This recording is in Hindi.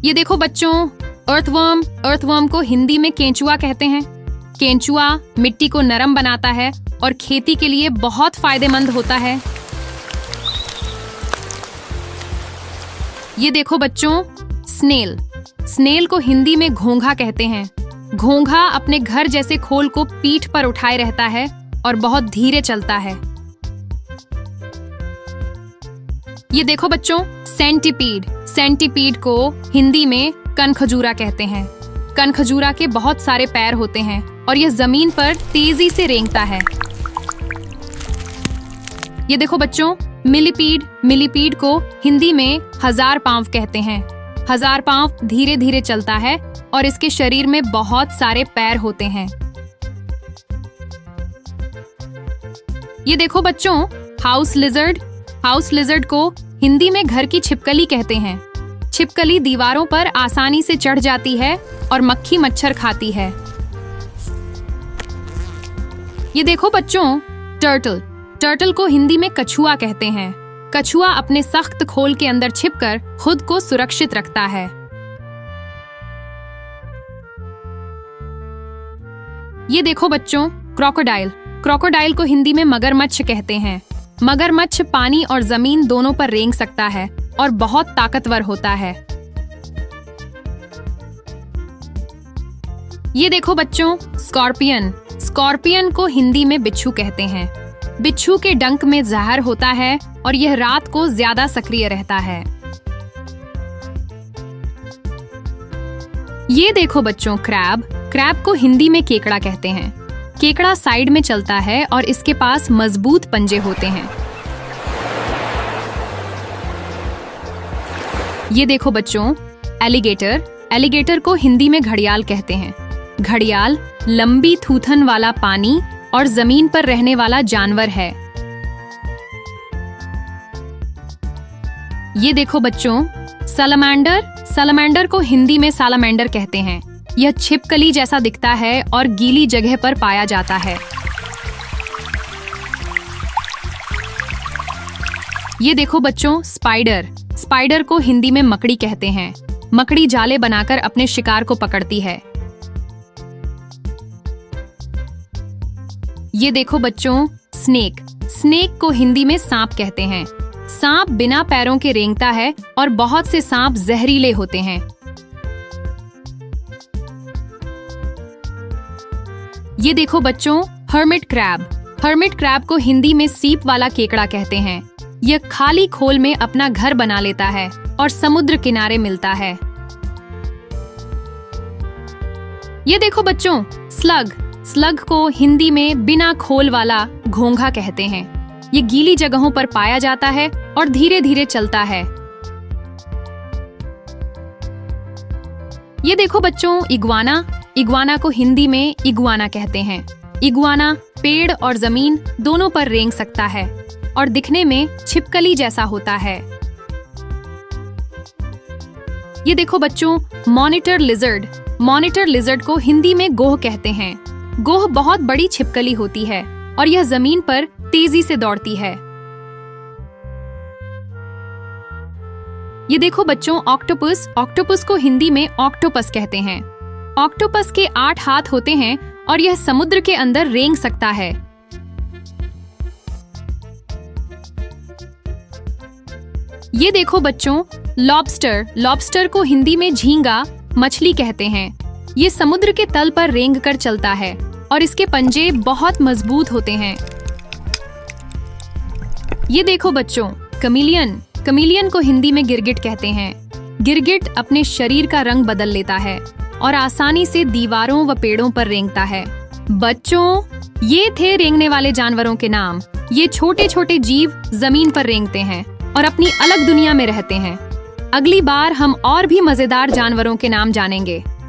ये देखो बच्चों, अर्थवर्म को हिंदी में केंचुआ कहते हैं। केंचुआ मिट्टी को नरम बनाता है और खेती के लिए बहुत फायदेमंद होता है। ये देखो बच्चों, स्नेल को हिंदी में घोंघा कहते हैं। घोंघा अपने घर जैसे खोल को पीठ पर उठाए रहता है और बहुत धीरे चलता है। ये देखो बच्चों, सेंटीपीड को हिंदी में कनखजूरा कहते हैं। कनखजूरा के बहुत सारे पैर होते हैं और यह जमीन पर तेजी से रेंगता है। ये देखो बच्चों, मिलीपीड को हिंदी में हजार पांव कहते हैं। हजार पांव धीरे धीरे चलता है और इसके शरीर में बहुत सारे पैर होते हैं। ये देखो बच्चों, हाउस लिजर्ड को हिंदी में घर की छिपकली कहते हैं। छिपकली दीवारों पर आसानी से चढ़ जाती है और मक्खी मच्छर खाती है। ये देखो बच्चों, टर्टल को हिंदी में कछुआ कहते हैं। कछुआ अपने सख्त खोल के अंदर छिपकर खुद को सुरक्षित रखता है। ये देखो बच्चों, क्रोकोडाइल को हिंदी में मगरमच्छ कहते हैं। मगरमच्छ पानी और जमीन दोनों पर रेंग सकता है और बहुत ताकतवर होता है। ये देखो बच्चों, स्कॉर्पियन को हिंदी में बिच्छू कहते हैं। बिच्छू के डंक में जहर होता है और यह रात को ज्यादा सक्रिय रहता है। ये देखो बच्चों, क्रैब को हिंदी में केकड़ा कहते हैं। केकड़ा साइड में चलता है और इसके पास मजबूत पंजे होते हैं। ये देखो बच्चों, एलिगेटर को हिंदी में घड़ियाल कहते हैं। घड़ियाल लंबी थूथन वाला पानी और जमीन पर रहने वाला जानवर है। ये देखो बच्चों, सलामांडर को हिंदी में सालामेंडर कहते हैं। यह छिपकली जैसा दिखता है और गीली जगह पर पाया जाता है। ये देखो बच्चों, स्पाइडर को हिंदी में मकड़ी कहते हैं। मकड़ी जाले बनाकर अपने शिकार को पकड़ती है। ये देखो बच्चों, स्नेक को हिंदी में सांप कहते हैं। सांप बिना पैरों के रेंगता है और बहुत से सांप जहरीले होते हैं। ये देखो बच्चों, हर्मिट क्रैब को हिंदी में सीप वाला केकड़ा कहते हैं। यह खाली खोल में अपना घर बना लेता है और समुद्र किनारे मिलता है। ये देखो बच्चों, स्लग को हिंदी में बिना खोल वाला घोंघा कहते हैं। ये गीली जगहों पर पाया जाता है और धीरे धीरे चलता है। ये देखो बच्चों, इग्वाना को हिंदी में इगुआना कहते हैं। इगुआना पेड़ और जमीन दोनों पर रेंग सकता है और दिखने में छिपकली जैसा होता है। ये देखो बच्चों, मॉनिटर लिजर्ड को हिंदी में गोह कहते हैं। गोह बहुत बड़ी छिपकली होती है और यह जमीन पर तेजी से दौड़ती है। ये देखो बच्चों, ऑक्टोपस को हिंदी में ऑक्टोपस कहते हैं। ऑक्टोपस के 8 हाथ होते हैं और यह समुद्र के अंदर रेंग सकता है। ये देखो बच्चों, लॉबस्टर को हिंदी में झींगा मछली कहते हैं। ये समुद्र के तल पर रेंग कर चलता है और इसके पंजे बहुत मजबूत होते हैं। ये देखो बच्चों, कमीलियन को हिंदी में गिरगिट कहते हैं। गिरगिट अपने शरीर का रंग बदल लेता है और आसानी से दीवारों व पेड़ों पर रेंगता है। बच्चों, ये थे रेंगने वाले जानवरों के नाम। ये छोटे छोटे जीव जमीन पर रेंगते हैं और अपनी अलग दुनिया में रहते हैं। अगली बार हम और भी मजेदार जानवरों के नाम जानेंगे।